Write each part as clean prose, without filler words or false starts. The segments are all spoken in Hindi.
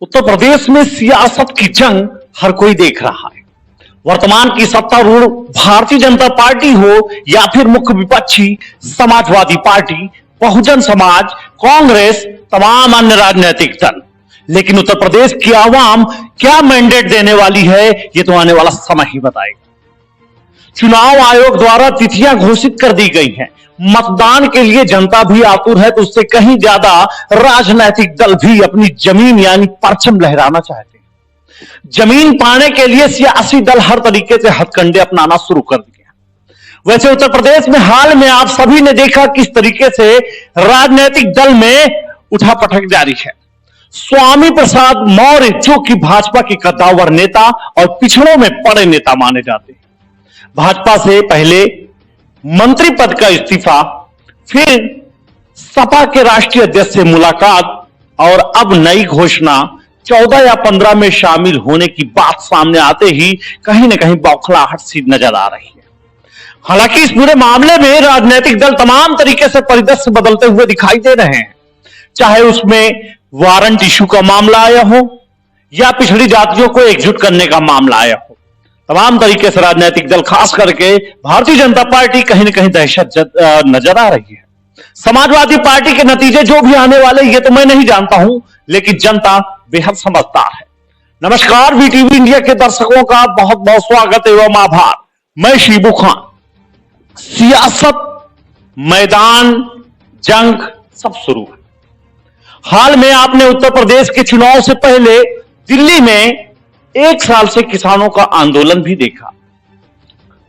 उत्तर प्रदेश में सियासत की जंग हर कोई देख रहा है। वर्तमान की सत्तारूढ़ भारतीय जनता पार्टी हो या फिर मुख्य विपक्षी समाजवादी पार्टी, बहुजन समाज, कांग्रेस, तमाम अन्य राजनीतिक दल, लेकिन उत्तर प्रदेश की आवाम क्या मैंडेट देने वाली है, ये तो आने वाला समय ही बताएगा। चुनाव आयोग द्वारा तिथियां घोषित कर दी गई हैं। मतदान के लिए जनता भी आतुर है, तो उससे कहीं ज्यादा राजनीतिक दल भी अपनी जमीन यानी परचम लहराना चाहते हैं। जमीन पाने के लिए सियासी दल हर तरीके से हथकंडे अपनाना शुरू कर दिए। वैसे उत्तर प्रदेश में हाल में आप सभी ने देखा किस तरीके से राजनीतिक दल में उठापटक जारी है। स्वामी प्रसाद मौर्य, जो कि भाजपा के कद्दावर नेता और पिछड़ों में पड़े नेता माने जाते हैं, भाजपा से पहले मंत्री पद का इस्तीफा, फिर सपा के राष्ट्रीय अध्यक्ष से मुलाकात और अब नई घोषणा 14 या 15 में शामिल होने की बात सामने आते ही कहीं ना कहीं बौखलाहट सी नजर आ रही है। हालांकि इस पूरे मामले में राजनीतिक दल तमाम तरीके से परिदृश्य बदलते हुए दिखाई दे रहे हैं, चाहे उसमें वारंट इशू का मामला आया हो या पिछड़ी जातियों को एकजुट करने का मामला आया हो। तमाम तरीके से राजनीतिक दल, खास करके भारतीय जनता पार्टी, कहीं ना कहीं दहशत नजर आ रही है। समाजवादी पार्टी के नतीजे जो भी आने वाले ये तो मैं नहीं जानता हूं, लेकिन जनता बेहद समझदार है। नमस्कार, वीटीवी इंडिया के दर्शकों का बहुत बहुत स्वागत एवं आभार। मैं शिबू खान। सियासत, मैदान, जंग सब शुरू है। हाल में आपने उत्तर प्रदेश के चुनाव से पहले दिल्ली में 1 साल से किसानों का आंदोलन भी देखा।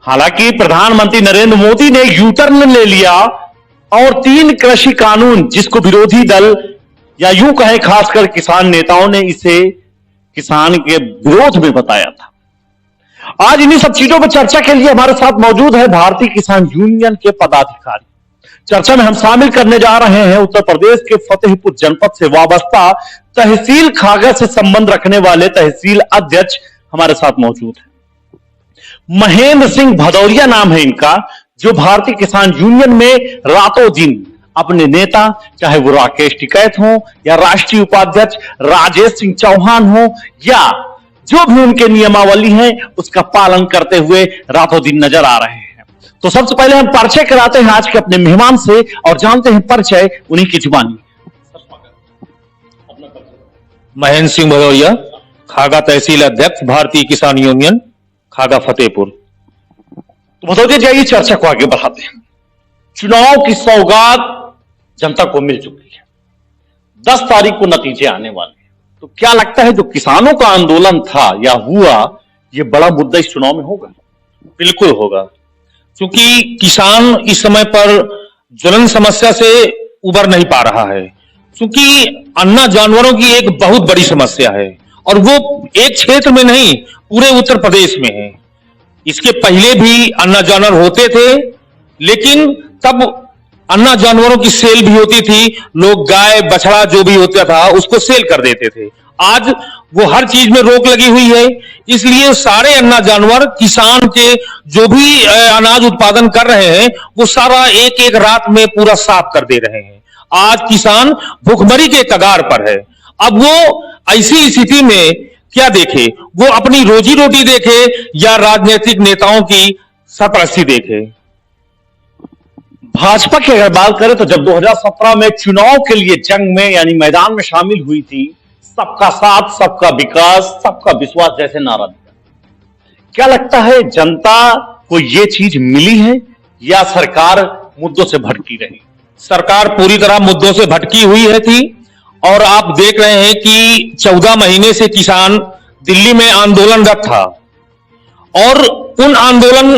हालांकि प्रधानमंत्री नरेंद्र मोदी ने यूटर्न ले लिया और 3 कृषि कानून, जिसको विरोधी दल या यूं कहें खासकर किसान नेताओं ने इसे किसान के विरोध में बताया था। आज इन्हीं सब चीजों पर चर्चा के लिए हमारे साथ मौजूद है भारतीय किसान यूनियन के पदाधिकारी। चर्चा में हम शामिल करने जा रहे हैं उत्तर प्रदेश के फतेहपुर जनपद से वाबस्ता तहसील खागा से संबंध रखने वाले तहसील अध्यक्ष हमारे साथ मौजूद हैं। महेंद्र सिंह भदौरिया नाम है इनका, जो भारतीय किसान यूनियन में रातों दिन अपने नेता, चाहे वो राकेश टिकैत हो या राष्ट्रीय उपाध्यक्ष राजेश सिंह चौहान हो या जो भी उनके नियमावली है उसका पालन करते हुए रातों दिन नजर आ रहे हैं। तो सबसे पहले हम परिचय कराते हैं आज के अपने मेहमान से और जानते हैं परिचय उन्हीं की जुबानी। महेंद्र सिंह भदौरिया, खागा तहसील अध्यक्ष, भारतीय किसान यूनियन, खागा फतेहपुर। तो भदौरिया जी, आइए चर्चा को आगे बढ़ाते हैं। चुनाव की सौगात जनता को मिल चुकी है। 10 तारीख को नतीजे आने वाले हैं, तो क्या लगता है जो किसानों का आंदोलन था या हुआ, यह बड़ा मुद्दा इस चुनाव में होगा? बिल्कुल होगा, क्योंकि किसान इस समय पर ज्वलन समस्या से उबर नहीं पा रहा है, क्योंकि अन्ना जानवरों की एक बहुत बड़ी समस्या है और वो एक क्षेत्र में नहीं, पूरे उत्तर प्रदेश में है। इसके पहले भी अन्ना जानवर होते थे, लेकिन तब अन्ना जानवरों की सेल भी होती थी। लोग गाय, बछड़ा जो भी होता था उसको सेल कर देते थे। आज वो हर चीज में रोक लगी हुई है, इसलिए सारे अन्ना जानवर किसान के जो भी अनाज उत्पादन कर रहे हैं वो सारा एक एक रात में पूरा साफ कर दे रहे हैं। आज किसान भुखमरी के कगार पर है। अब वो ऐसी स्थिति में क्या देखे, वो अपनी रोजी रोटी देखे या राजनीतिक नेताओं की सरपरस्ती देखे। भाजपा की अगर बात करें तो जब 2017 में चुनाव के लिए जंग में यानी मैदान में शामिल हुई थी, सबका साथ, सबका विकास, सबका विश्वास जैसे नारा दिया। क्या लगता है जनता को यह चीज मिली है या सरकार मुद्दों से भटकी रही? सरकार पूरी तरह मुद्दों से भटकी हुई है थी और आप देख रहे हैं कि 14 महीने से किसान दिल्ली में आंदोलनरत था और उन आंदोलन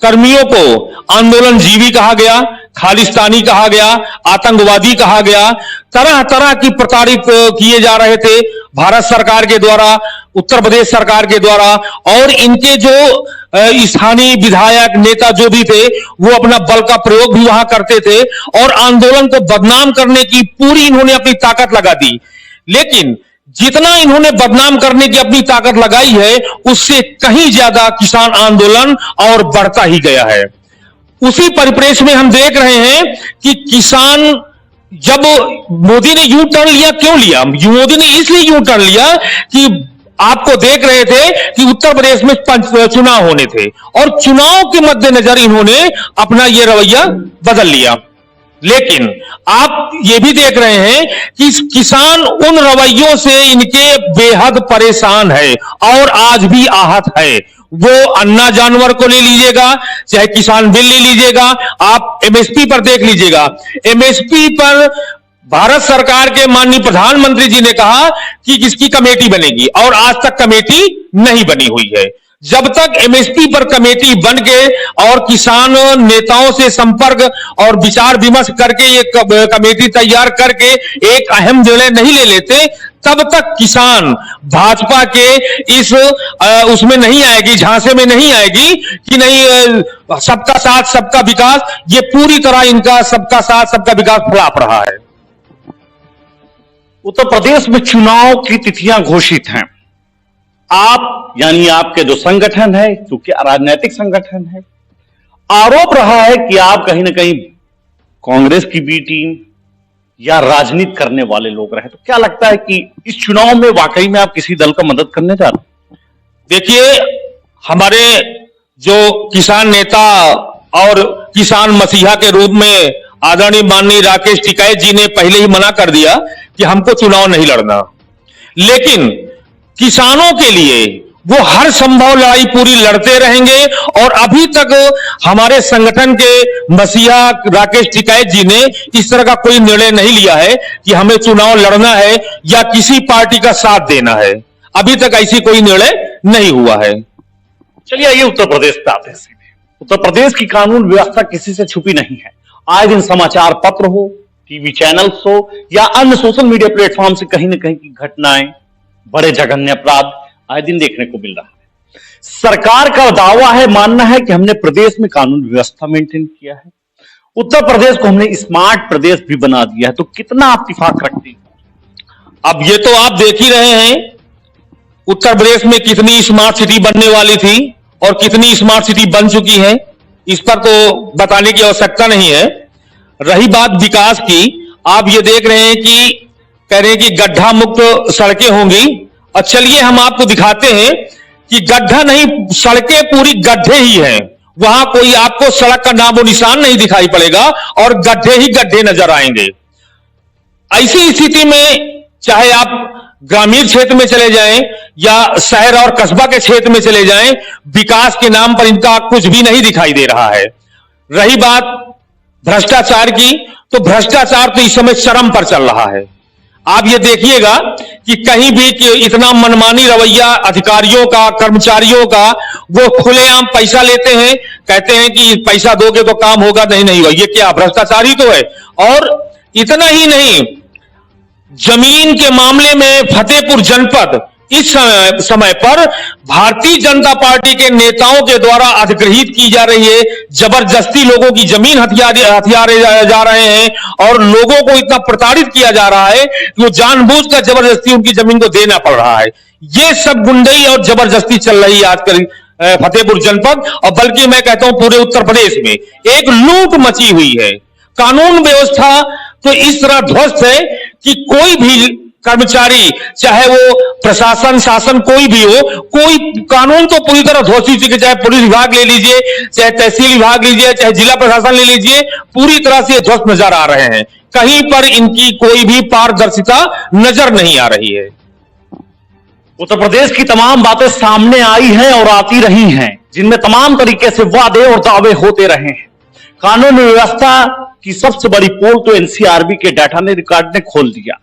कर्मियों को आंदोलन जीवी कहा गया, खालिस्तानी कहा गया, आतंकवादी कहा गया। तरह तरह की प्रताड़ित किए जा रहे थे भारत सरकार के द्वारा, उत्तर प्रदेश सरकार के द्वारा, और इनके जो स्थानीय विधायक नेता जो भी थे वो अपना बल का प्रयोग भी वहां करते थे और आंदोलन को बदनाम करने की पूरी इन्होंने अपनी ताकत लगा दी। लेकिन जितना इन्होंने बदनाम करने की अपनी ताकत लगाई है, उससे कहीं ज्यादा किसान आंदोलन और बढ़ता ही गया है। उसी परिप्रेक्ष्य में हम देख रहे हैं कि किसान जब मोदी ने यू टर्न लिया, क्यों लिया? मोदी ने इसलिए यू टर्न लिया कि आपको देख रहे थे कि उत्तर प्रदेश में चुनाव होने थे और चुनाव के मद्देनजर इन्होंने अपना यह रवैया बदल लिया। लेकिन आप ये भी देख रहे हैं कि किसान उन रवैयों से इनके बेहद परेशान है और आज भी आहत है। वो अन्ना जानवर को ले लीजिएगा, चाहे किसान बिल ले लीजिएगा, आप एमएसपी पर देख लीजिएगा। एमएसपी पर भारत सरकार के माननीय प्रधानमंत्री जी ने कहा कि इसकी कमेटी बनेगी और आज तक कमेटी नहीं बनी हुई है। जब तक एमएसपी पर कमेटी बन के और किसान नेताओं से संपर्क और विचार विमर्श करके ये कमेटी तैयार करके एक अहम निर्णय नहीं ले लेते, तब तक किसान भाजपा के इस उसमें नहीं आएगी, झांसे में नहीं आएगी कि नहीं सबका साथ सबका विकास। ये पूरी तरह इनका सबका साथ सबका विकास फलाप रहा है। उत्तर प्रदेश में चुनाव की तिथियां घोषित हैं। आप यानी आपके जो संगठन है, क्योंकि राजनीतिक संगठन है, आरोप रहा है कि आप कहीं ना कहीं कांग्रेस की बी टीम या राजनीति करने वाले लोग रहे। तो क्या लगता है कि इस चुनाव में वाकई में आप किसी दल का मदद करने जा रहे हैं? देखिए, हमारे जो किसान नेता और किसान मसीहा के रूप में आदरणीय माननीय राकेश टिकैत जी ने पहले ही मना कर दिया कि हमको चुनाव नहीं लड़ना। लेकिन किसानों के लिए वो हर संभव लड़ाई पूरी लड़ते रहेंगे और अभी तक हमारे संगठन के मसीहा राकेश टिकैत जी ने इस तरह का कोई निर्णय नहीं लिया है कि हमें चुनाव लड़ना है या किसी पार्टी का साथ देना है। अभी तक ऐसी कोई निर्णय नहीं हुआ है। चलिए आइए उत्तर प्रदेश पे आते हैं सीधे। उत्तर प्रदेश की कानून व्यवस्था किसी से छुपी नहीं है। आए दिन समाचार पत्र हो, टीवी चैनल्स हो या अन्य सोशल मीडिया प्लेटफॉर्म से कहीं ना कहीं की घटनाएं, बड़े जघन्य अपराध आए दिन देखने को मिल रहा है। सरकार का दावा है, मानना है कि हमने प्रदेश में कानून व्यवस्था मेंटेन किया है, उत्तर प्रदेश को हमने स्मार्ट प्रदेश भी बना दिया है। तो कितना आप इत्तेफाक रखते हैं? अब ये तो आप देख ही रहे हैं उत्तर प्रदेश में कितनी स्मार्ट सिटी बनने वाली थी और कितनी स्मार्ट सिटी बन चुकी है। इस पर तो बताने की आवश्यकता नहीं है। रही बात विकास की, आप ये देख रहे हैं कि कह रहे हैं कि गड्ढा मुक्त सड़कें होंगी। और चलिए हम आपको दिखाते हैं कि गड्ढा नहीं, सड़कें पूरी गड्ढे ही हैं। वहां कोई आपको सड़क का नामो निशान नहीं दिखाई पड़ेगा और गड्ढे ही गड्ढे नजर आएंगे। ऐसी स्थिति में चाहे आप ग्रामीण क्षेत्र में चले जाएं या शहर और कस्बा के क्षेत्र में चले जाएं, विकास के नाम पर इनका कुछ भी नहीं दिखाई दे रहा है। रही बात भ्रष्टाचार की, तो भ्रष्टाचार तो इस समय चरम पर चल रहा है। आप ये देखिएगा कि कहीं भी कि इतना मनमानी रवैया अधिकारियों का, कर्मचारियों का, वो खुलेआम पैसा लेते हैं, कहते हैं कि पैसा दोगे तो काम होगा, नहीं होगा। ये क्या भ्रष्टाचार ही तो है। और इतना ही नहीं, जमीन के मामले में फतेहपुर जनपद इस समय पर भारतीय जनता पार्टी के नेताओं के द्वारा अधिग्रहित की जा रही है। जबरदस्ती लोगों की जमीन हथियारे जा रहे हैं और लोगों को इतना प्रताड़ित किया जा रहा है कि वो जानबूझकर जबरदस्ती उनकी जमीन को देना पड़ रहा है। ये सब गुंडई और जबरदस्ती चल रही है आजकल फतेहपुर जनपद, और बल्कि मैं कहता हूं पूरे उत्तर प्रदेश में एक लूट मची हुई है। कानून व्यवस्था तो इस तरह ध्वस्त है कि कोई भी कर्मचारी, चाहे वो प्रशासन शासन कोई भी हो, कोई कानून तो पूरी तरह ध्वस्त हो चुके। चाहे पुलिस विभाग ले लीजिए, चाहे तहसील विभाग लीजिए, चाहे जिला प्रशासन ले लीजिए, पूरी तरह से ध्वस्त नजर आ रहे हैं। कहीं पर इनकी कोई भी पारदर्शिता नजर नहीं आ रही है। उत्तर प्रदेश की तमाम बातें सामने आई हैं और आती रही हैं, जिनमें तमाम तरीके से वादे और दावे होते रहे हैं। कानून व्यवस्था की सबसे बड़ी पोल तो एनसीआरबी के डाटा ने रिकॉर्ड ने खोल दिया।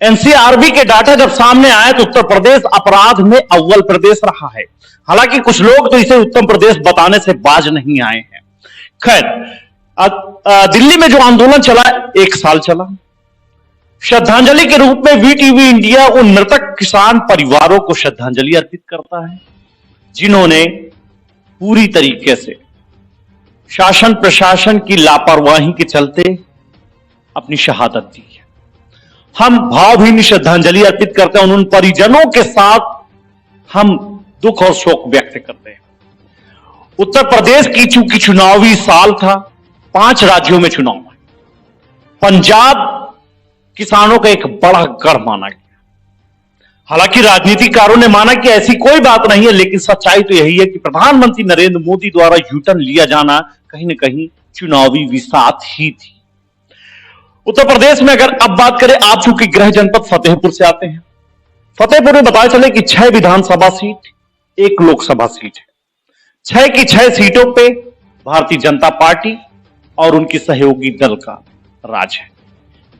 एनसीआरबी के डाटा जब सामने आए तो उत्तर प्रदेश अपराध में अव्वल प्रदेश रहा है। हालांकि कुछ लोग तो इसे उत्तर प्रदेश बताने से बाज नहीं आए हैं। खैर, दिल्ली में जो आंदोलन चला, 1 साल चला। श्रद्धांजलि के रूप में वीटीवी इंडिया उन मृतक किसान परिवारों को श्रद्धांजलि अर्पित करता है जिन्होंने पूरी तरीके से शासन प्रशासन की लापरवाही के चलते अपनी शहादत दी है। हम भावभीनी श्रद्धांजलि अर्पित करते हैं। उन परिजनों के साथ हम दुख और शोक व्यक्त करते हैं। उत्तर प्रदेश की चूंकि चुनावी साल था, 5 राज्यों में चुनाव है पंजाब किसानों का एक बड़ा गढ़ माना गया। हालांकि राजनीतिकारों ने माना कि ऐसी कोई बात नहीं है, लेकिन सच्चाई तो यही है कि प्रधानमंत्री नरेंद्र मोदी द्वारा यूटर्न लिया जाना कहीं न कहीं चुनावी विसात ही थी। उत्तर प्रदेश में अगर अब बात करें, आप चूंकि गृह जनपद फतेहपुर से आते हैं, फतेहपुर में बताया चले कि 6 विधानसभा सीट, 1 लोकसभा सीट है। 6 की 6 सीटों पे भारतीय जनता पार्टी और उनकी सहयोगी दल का राज है।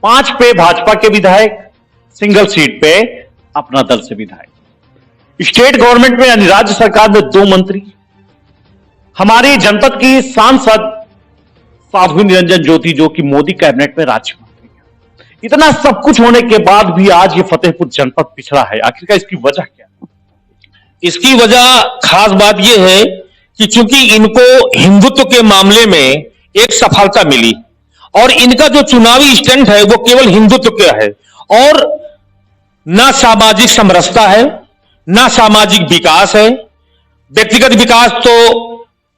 5 पे भाजपा के विधायक, सिंगल सीट पे अपना दल से विधायक। स्टेट गवर्नमेंट में यानी राज्य सरकार में 2 मंत्री, हमारी जनपद की सांसद साध्वी निरंजन ज्योति जो कि मोदी कैबिनेट में राज्य मंत्री है। इतना सब कुछ होने के बाद भी आज ये फतेहपुर जनपद पिछड़ा है। आखिरकार इसकी वजह क्या है? इसकी वजह खास बात यह है कि चूंकि इनको हिंदुत्व के मामले में एक सफलता मिली और इनका जो चुनावी स्टंट है वो केवल हिंदुत्व का है और ना सामाजिक समरसता है, ना सामाजिक विकास है। व्यक्तिगत विकास तो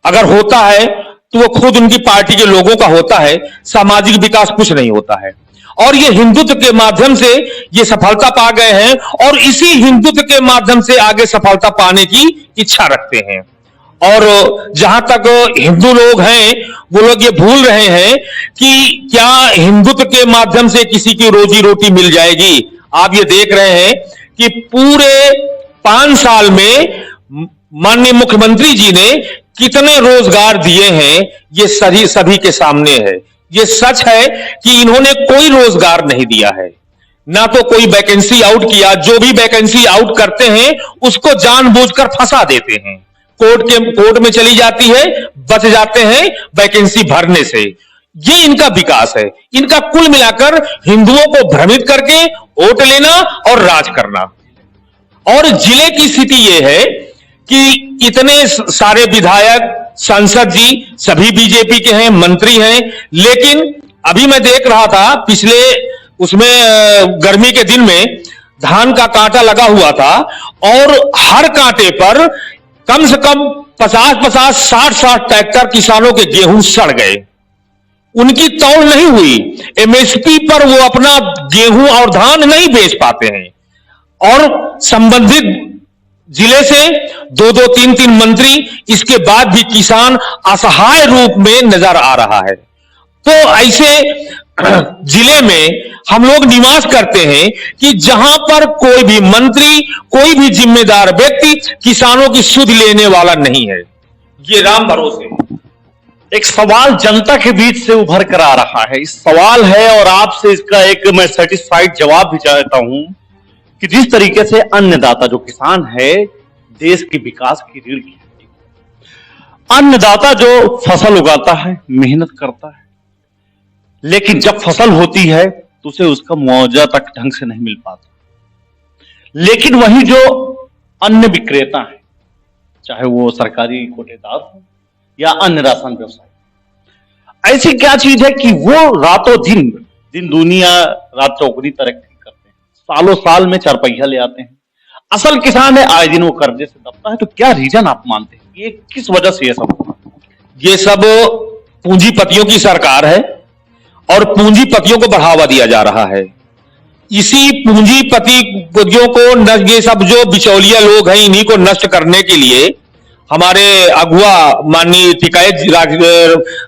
अगर होता है तो वो खुद उनकी पार्टी के लोगों का होता है, सामाजिक विकास कुछ नहीं होता है। और ये हिंदुत्व के माध्यम से ये सफलता पा गए हैं और इसी हिंदुत्व के माध्यम से आगे सफलता पाने की इच्छा रखते हैं। और जहां तक हिंदू लोग हैं वो लोग ये भूल रहे हैं कि क्या हिंदुत्व के माध्यम से किसी की रोजी रोटी मिल जाएगी। आप ये देख रहे हैं कि पूरे 5 साल में माननीय मुख्यमंत्री जी ने कितने रोजगार दिए हैं, ये सभी के सामने है। ये सच है कि इन्होंने कोई रोजगार नहीं दिया है, ना तो कोई वैकेंसी आउट किया। जो भी वैकेंसी आउट करते हैं उसको जानबूझकर फंसा देते हैं, कोर्ट में चली जाती है, बच जाते हैं वैकेंसी भरने से। ये इनका विकास है। इनका कुल मिलाकर हिंदुओं को भ्रमित करके वोट लेना और राज करना। और जिले की स्थिति यह है कि इतने सारे विधायक, सांसद जी सभी बीजेपी के हैं, मंत्री हैं, लेकिन अभी मैं देख रहा था पिछले उसमें गर्मी के दिन में धान का कांटा लगा हुआ था और हर कांटे पर कम से कम 50-50, 60-60 ट्रैक्टर किसानों के गेहूं सड़ गए। उनकी तौल नहीं हुई, एमएसपी पर वो अपना गेहूं और धान नहीं बेच पाते हैं और संबंधित जिले से 2-2, 3-3 मंत्री, इसके बाद भी किसान असहाय रूप में नजर आ रहा है। तो ऐसे जिले में हम लोग निवास करते हैं कि जहां पर कोई भी मंत्री, कोई भी जिम्मेदार व्यक्ति किसानों की सुध लेने वाला नहीं है। ये राम भरोसे। एक सवाल जनता के बीच से उभर कर आ रहा है। इस सवाल है और आपसे इसका एक मैं सेटिस्फाइड जवाब भी चाहता हूं कि जिस तरीके से अन्नदाता जो किसान है देश के विकास की रीढ़ की हड्डी, अन्नदाता जो फसल उगाता है, मेहनत करता है, लेकिन जब फसल होती है तो उसे उसका मुआवजा तक ढंग से नहीं मिल पाता। लेकिन वही जो अन्न विक्रेता है, चाहे वो सरकारी कोटेदार हो या अन्य राशन व्यवसाय, ऐसी क्या चीज है कि वो रातों दिन दुनिया रात चौगुनी तरक्की करते हैं, सालों साल में 4 पहिया ले आते हैं। असल किसान है, आए दिन वो कर्जे से दबता है। तो क्या रीजन आप मानते हैं, ये किस वजह से ये सब पूंजीपतियों की सरकार है और पूंजीपतियों को बढ़ावा दिया जा रहा है। इसी पूंजीपतियों को, ये सब जो बिचौलिया लोग हैं, इन्हीं को नष्ट करने के लिए हमारे अगुआ माननीय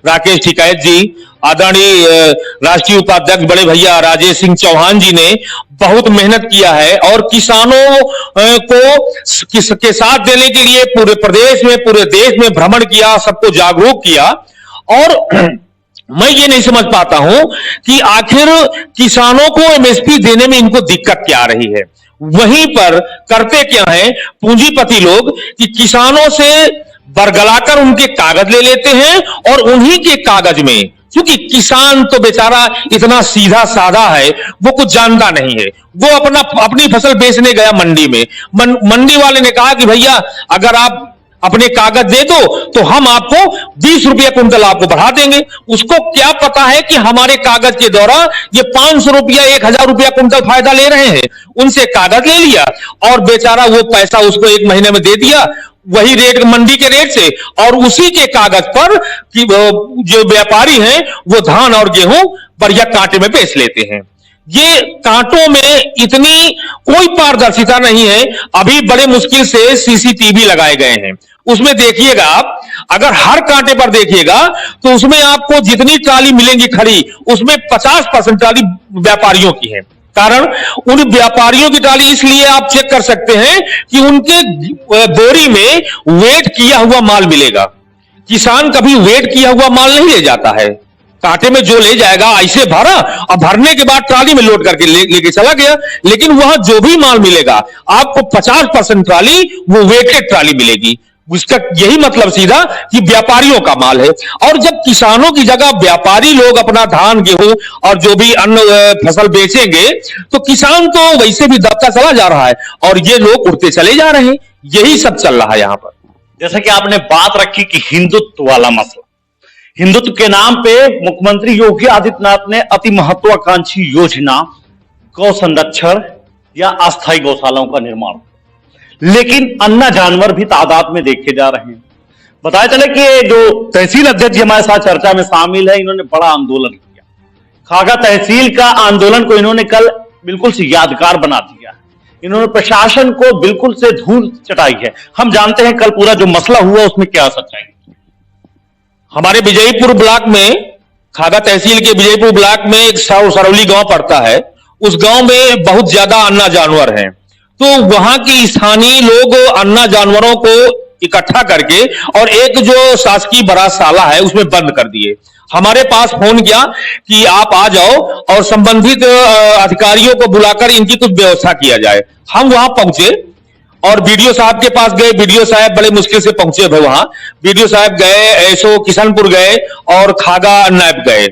राकेश टिकैत जी, आदरणीय राष्ट्रीय उपाध्यक्ष बड़े भैया राजेश सिंह चौहान जी ने बहुत मेहनत किया है और किसानों को के साथ देने के लिए पूरे प्रदेश में, पूरे देश में भ्रमण किया, सबको जागरूक किया। और मैं ये नहीं समझ पाता हूं कि आखिर किसानों को एमएसपी देने में इनको दिक्कत क्या आ रही है। वहीं पर करते क्या है पूंजीपति लोग कि किसानों से बरगलाकर उनके कागज ले लेते हैं और उन्हीं के कागज में, क्योंकि किसान तो बेचारा इतना सीधा साधा है, वो कुछ जानता नहीं है। वो अपनी फसल बेचने गया मंडी में, मंडी वाले ने कहा कि भैया अगर आप अपने कागज दे दो तो हम आपको 20 रुपया कुंटल आपको बढ़ा देंगे। उसको क्या पता है कि हमारे कागज के द्वारा ये 500 रुपया 1000 रुपया कुंटल फायदा ले रहे हैं। उनसे कागज ले लिया और बेचारा वो पैसा उसको 1 महीने में दे दिया, वही रेट मंडी के रेट से, और उसी के कागज पर कि जो व्यापारी हैं वो धान और गेहूं बढ़िया कांटे में बेच लेते हैं। ये कांटों में इतनी कोई पारदर्शिता नहीं है। अभी बड़े मुश्किल से सीसीटीवी लगाए गए हैं, उसमें देखिएगा आप, अगर हर कांटे पर देखिएगा तो उसमें आपको जितनी ट्राली मिलेंगी खड़ी, उसमें 50% ट्राली व्यापारियों की है। कारण उन व्यापारियों की ट्राली इसलिए आप चेक कर सकते हैं कि उनके बोरी में वेट किया हुआ माल मिलेगा। किसान कभी वेट किया हुआ माल नहीं ले जाता है, कांटे में जो ले जाएगा ऐसे भरा और भरने के बाद ट्राली में लोड करके लेके चला गया। लेकिन वहां जो भी माल मिलेगा आपको 50% ट्राली वो वेटेड ट्राली मिलेगी। इसका यही मतलब सीधा कि व्यापारियों का माल है। और जब किसानों की जगह व्यापारी लोग अपना धान गेहूं और जो भी अन्य फसल बेचेंगे तो किसान तो वैसे भी दबता चला जा रहा है और ये लोग उड़ते चले जा रहे हैं। यही सब चल रहा है यहां पर। जैसा कि आपने बात रखी कि हिंदुत्व वाला मसला, हिंदुत्व के नाम पे मुख्यमंत्री योगी आदित्यनाथ ने अति महत्वाकांक्षी योजना गौ संरक्षण या अस्थायी गौशालाओं का निर्माण, लेकिन अन्य जानवर भी तादाद में देखे जा रहे हैं। बताया चले कि जो तहसील अध्यक्ष हमारे साथ चर्चा में शामिल है, इन्होंने बड़ा आंदोलन किया। खागा तहसील का आंदोलन को इन्होंने कल बिल्कुल से यादगार बना दिया। इन्होंने प्रशासन को बिल्कुल से धूल चटाई है। हम जानते हैं कल पूरा जो मसला हुआ उसमें क्या सच्चाई। हमारे विजयपुर ब्लॉक में, खागा तहसील के विजयपुर ब्लॉक में एक सरौली गांव पड़ता है। उस गांव में बहुत ज्यादा अन्ना जानवर हैं, तो वहां के स्थानीय लोग अन्ना जानवरों को इकट्ठा करके और एक जो शासकीय बरातशाला है उसमें बंद कर दिए। हमारे पास फोन किया कि आप आ जाओ और संबंधित अधिकारियों को बुलाकर इनकी कुछ व्यवस्था किया जाए। हम वहां पहुंचे और बीडीओ साहब के पास गए। बीडीओ साहब बड़े मुश्किल से पहुंचे थे वहां। बीडीओ साहब गए, ऐसो किशनपुर गए और खागा नायब गए।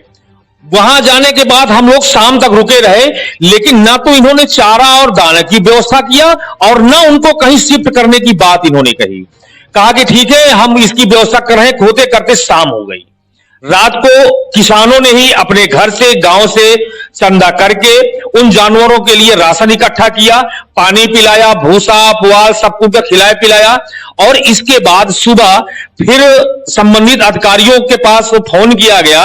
वहां जाने के बाद हम लोग शाम तक रुके रहे, लेकिन ना तो इन्होंने चारा और दाने की व्यवस्था किया और ना उनको कहीं शिफ्ट करने की बात इन्होंने कही। कहा कि ठीक है हम इसकी व्यवस्था कर रहे हैं। होते करते शाम हो गई। रात को किसानों ने ही अपने घर से, गांव से चंदा करके उन जानवरों के लिए राशन इकट्ठा किया, पानी पिलाया, भूसा पुआल सब कुछ खिलाया पिलाया। और इसके बाद सुबह फिर संबंधित अधिकारियों के पास फोन किया गया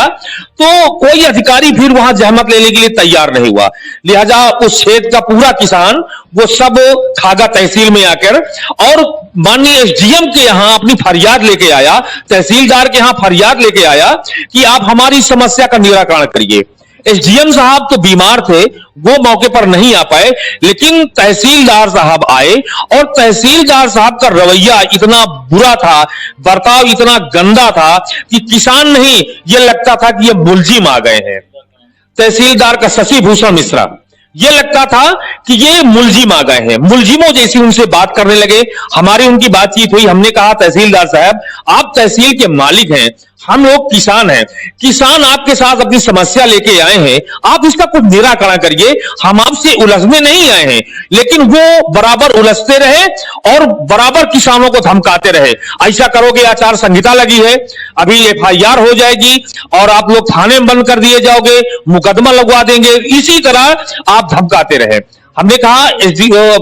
तो कोई अधिकारी फिर वहां जहमत लेने के लिए तैयार नहीं हुआ। लिहाजा उस क्षेत्र का पूरा किसान वो सब खागा तहसील में आकर और माननीय एसडीएम के यहां अपनी फरियाद लेके आया, तहसीलदार के यहां फरियाद लेके आया कि आप हमारी समस्या का निराकरण करिए। एसडीएम साहब तो बीमार थे, वो मौके पर नहीं आ पाए, लेकिन तहसीलदार साहब आए और तहसीलदार साहब का रवैया इतना बुरा था, बर्ताव इतना गंदा था कि किसान नहीं, ये लगता था कि ये मुलजिम आ गए हैं। तहसीलदार का शशि भूषण मिश्रा, ये लगता था कि ये मुलजिम आ गए हैं। मुलजिमों जैसी उनसे बात करने लगे। हमारी उनकी बातचीत हुई। हमने कहा तहसीलदार साहब आप तहसील के मालिक हैं, हम लोग किसान हैं, किसान आपके साथ अपनी समस्या लेके आए हैं, आप इसका कुछ निराकरण करिए। हम आपसे उलझने नहीं आए हैं। लेकिन वो बराबर उलझते रहे और बराबर किसानों को धमकाते रहे। ऐसा करोगे आचार संहिता लगी है, अभी एफआईआर हो जाएगी और आप लोग थाने में बंद कर दिए जाओगे, मुकदमा लगवा देंगे। इसी तरह आप धमकाते रहे। हमने कहा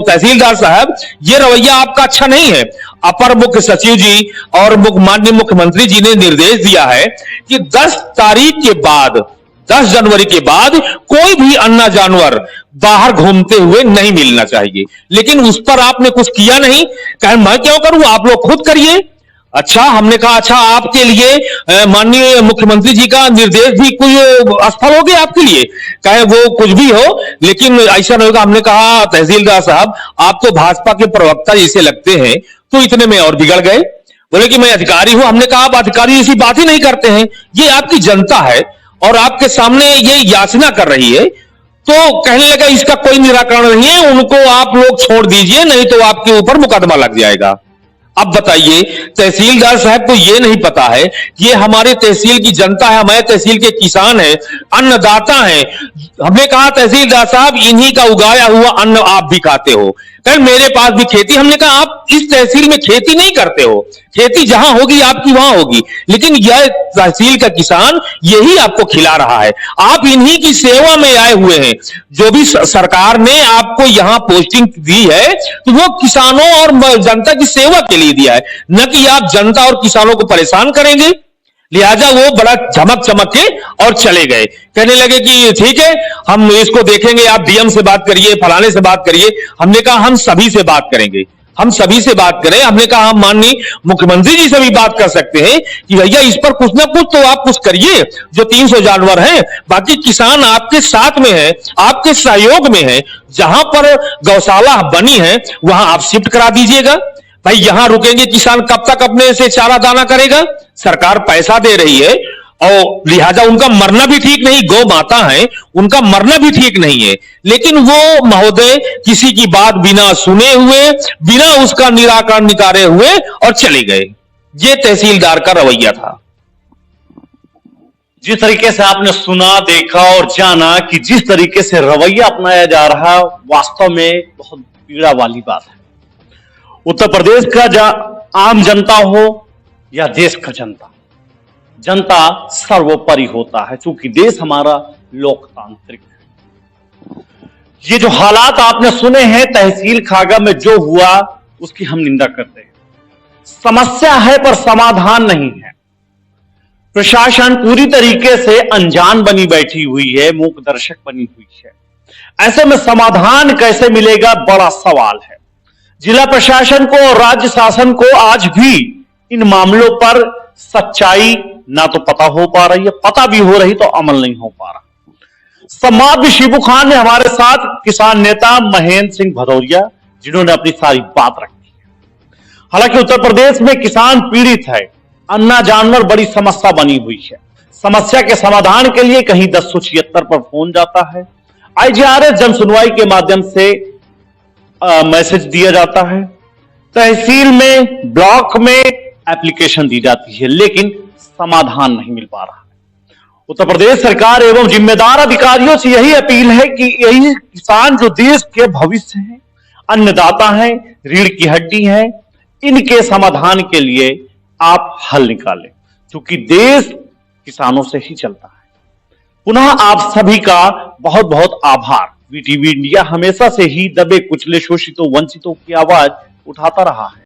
तहसीलदार साहब ये रवैया आपका अच्छा नहीं है। अपर मुख्य सचिव जी और माननीय मुख्यमंत्री जी ने निर्देश दिया है कि 10 तारीख के बाद, 10 जनवरी के बाद कोई भी अन्ना जानवर बाहर घूमते हुए नहीं मिलना चाहिए। लेकिन उस पर आपने कुछ किया नहीं। कहे मैं क्यों करूं, आप लोग खुद करिए। अच्छा, हमने कहा अच्छा आपके लिए माननीय मुख्यमंत्री जी का निर्देश भी कोई असफल हो गया आपके लिए, कहे वो कुछ भी हो, लेकिन ऐसा नहीं होगा। हमने कहा तहसीलदार साहब आप तो भाजपा के प्रवक्ता जैसे लगते हैं, तो इतने में और बिगड़ गए। बोले कि मैं अधिकारी हूं। हमने कहा आप अधिकारी ऐसी बात ही नहीं करते हैं, ये आपकी जनता है और आपके सामने ये याचना कर रही है। तो कहने लगा इसका कोई निराकरण नहीं है, उनको आप लोग छोड़ दीजिए, नहीं तो आपके ऊपर मुकदमा लग जाएगा। अब बताइए, तहसीलदार साहब को यह नहीं पता है ये हमारे तहसील की जनता है, हमारे तहसील के किसान हैं, अन्नदाता हैं। हमने कहा तहसीलदार साहब इन्हीं का उगाया हुआ अन्न आप भी खाते हो। कल मेरे पास भी खेती। हमने कहा आप इस तहसील में खेती नहीं करते हो, खेती जहां होगी आपकी वहां होगी, लेकिन यह तहसील का किसान यही आपको खिला रहा है। आप इन्हीं की सेवा में आए हुए हैं। जो भी सरकार ने आपको यहां पोस्टिंग दी है तो वो किसानों और जनता की सेवा के लिए दिया है, न कि आप जनता और किसानों को परेशान करेंगे। लिहाजा वो बड़ा झमक चमक के और चले गए, कहने लगे कि ठीक है हम इसको देखेंगे, आप डीएम से बात करिए, फलाने से बात करिए। हमने कहा हम सभी से बात करेंगे, हम सभी से बात करें। हमने कहा हम माननीय मुख्यमंत्री जी से भी बात कर सकते हैं कि भैया इस पर कुछ ना कुछ तो आप कुछ करिए। जो 300 जानवर हैं, बाकी किसान आपके साथ में है, आपके सहयोग में है। जहां पर गौशाला बनी है वहां आप शिफ्ट करा दीजिएगा। भाई यहां रुकेंगे किसान कब तक अपने से चारा दाना करेगा? सरकार पैसा दे रही है और लिहाजा उनका मरना भी ठीक नहीं, गौ माता है, उनका मरना भी ठीक नहीं है। लेकिन वो महोदय किसी की बात बिना सुने हुए, बिना उसका निराकरण निकाले हुए और चले गए। ये तहसीलदार का रवैया था। जिस तरीके से आपने सुना, देखा और जाना कि जिस तरीके से रवैया अपनाया जा रहा है, वास्तव में बहुत पीड़ा वाली बात है। उत्तर प्रदेश का आम जनता हो या देश का जनता, जनता सर्वोपरि होता है, क्योंकि देश हमारा लोकतांत्रिक है। ये जो हालात आपने सुने हैं तहसील खागा में जो हुआ, उसकी हम निंदा करते हैं। समस्या है पर समाधान नहीं है। प्रशासन पूरी तरीके से अनजान बनी बैठी हुई है, मूक दर्शक बनी हुई है। ऐसे में समाधान कैसे मिलेगा, बड़ा सवाल है। जिला प्रशासन को और राज्य शासन को आज भी इन मामलों पर सच्चाई ना तो पता हो पा रही है, पता भी हो रही तो अमल नहीं हो पा रहा। सम्माननीय शिबू खान ने हमारे साथ किसान नेता महेंद्र सिंह भदौरिया, जिन्होंने अपनी सारी बात रखी है। हालांकि उत्तर प्रदेश में किसान पीड़ित है, अन्ना जानवर बड़ी समस्या बनी हुई है। समस्या के समाधान के लिए कहीं 1076 पर फोन जाता है, आईजीआरएस जन सुनवाई के माध्यम से मैसेज दिया जाता है, तहसील में, ब्लॉक में एप्लीकेशन दी जाती है, लेकिन समाधान नहीं मिल पा रहा है। उत्तर प्रदेश सरकार एवं जिम्मेदार अधिकारियों से यही अपील है कि यही किसान जो देश के भविष्य हैं, अन्नदाता हैं, रीढ़ की हड्डी हैं, इनके समाधान के लिए आप हल निकालें, क्योंकि देश किसानों से ही चलता है। पुनः आप सभी का बहुत बहुत आभार। वीटीवी इंडिया हमेशा से ही दबे कुचले शोषितों वंचितों की आवाज उठाता रहा है।